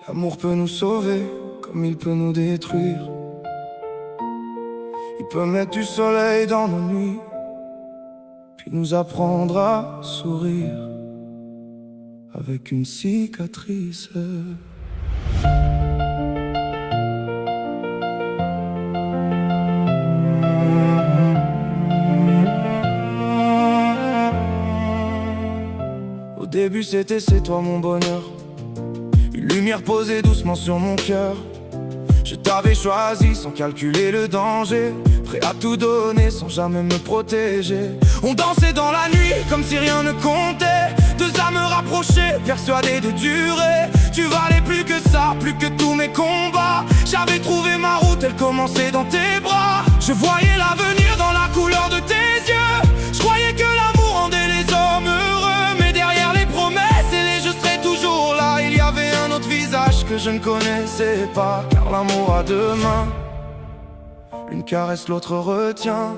L'amour peut nous sauver comme il peut nous détruire. Il peut mettre du soleil dans nos nuits, puis nous apprendre à sourire avec une cicatrice. Au début c'était c'est toi mon bonheur, une lumière posée doucement sur mon cœur. Je t'avais choisi sans calculer le danger, prêt à tout donner sans jamais me protéger. On dansait dans la nuit comme si rien ne comptait, deux âmes rapprochées, persuadées de durer. Tu valais plus que ça, plus que tous mes combats. J'avais trouvé ma route, elle commençait dans tes bras. Je voyais l'avenir dans la couleur de tes yeux. Je croyais que l'amour rendait les hommes heureux, mais derrière les promesses et les je serai toujours là, il y avait un autre visage que je ne connaissais pas. Car l'amour a deux mains, l'une caresse, l'autre retient.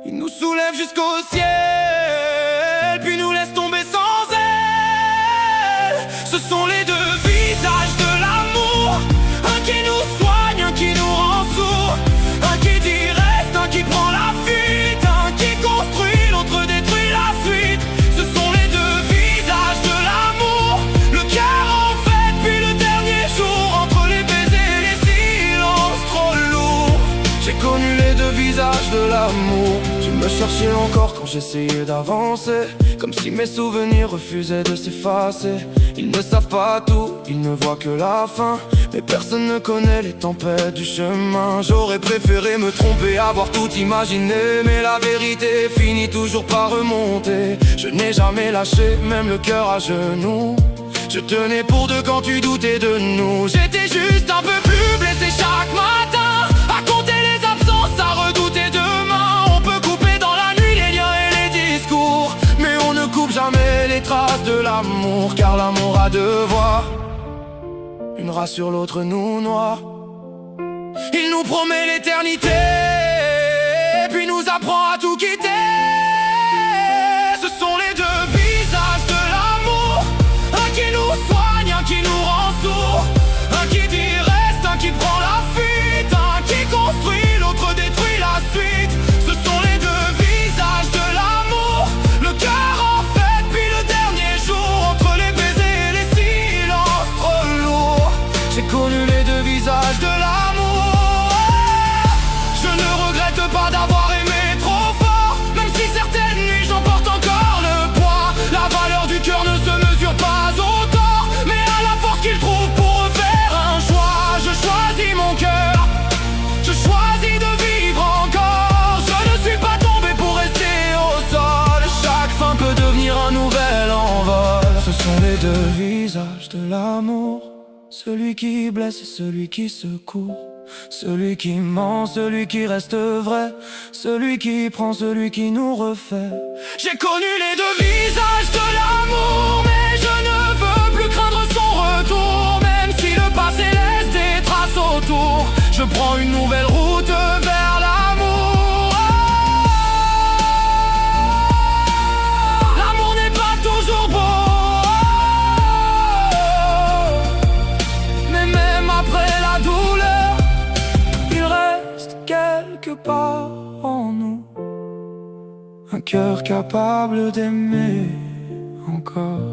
Il nous soulève jusqu'au ciel, puis nous laisse tomber sans elle. Ce sont les deux visages de l'amour, un qui nous soigne, un qui nous rend sourds, un qui dit reste, un qui prend la fuite, un qui construit, l'autre détruit la suite. Ce sont les deux visages de l'amour, le cœur en fête, puis le dernier jour, entre les baisers et les silences trop lourds. J'ai connu les deux visages de l'amour. Tu me cherchais encore quand j'essayais d'avancer, comme si mes souvenirs refusaient de s'effacer. Ils ne savent pas tout, ils ne voient que la fin, mais personne ne connaît les tempêtes du chemin. J'aurais préféré me tromper, avoir tout imaginé, mais la vérité finit toujours par remonter. Je n'ai jamais lâché, même le cœur à genoux. Je tenais pour deux quand tu doutais de nous. J'étais juste un peu plus blessé chaque matin, à compter les absences, à redouter demain. On peut couper dans la nuit les liens et les discours, mais on ne coupe jamais les traces de l'amour. Car l'amour a deux voix, une rassure, l'autre nous noie. Il nous promet l'éternité, puis nous apprend à tout quitter. Ce sont les deux visages de l'amour, un qui nous soigne, un qui nous rend sourds, un qui dit reste, un qui prend la fuite, un qui construit, l'autre détruit la suite. Ce sont les deux visages de l'amour, le cœur en fête, puis le dernier jour, entre les baisers et les silences trop lourds. J'ai connu les deux visages de l'amour. Je ne regrette pas d'avoir aimé trop fort, même si certaines nuits j'en porte encore le poids. La valeur du cœur ne se mesure pas au tort, mais à la force qu'il trouve pour refaire un choix. Je choisis mon cœur, je choisis de vivre encore. Je ne suis pas tombé pour rester au sol, chaque fin peut devenir un nouvel envol. Ce sont les deux visages de l'amour, celui qui blesse et celui qui secoue, celui qui ment, celui qui reste vrai, celui qui prend, celui qui nous refait. J'ai connu les deux visages de l'amour, mais je ne veux plus craindre son retour. Même si le passé laisse des traces autour, je prends une nouvelle route vers l'amour. L'amour n'est pas toujours beau, mais même après la douleur, il reste quelque part en nous un cœur capable d'aimer encore.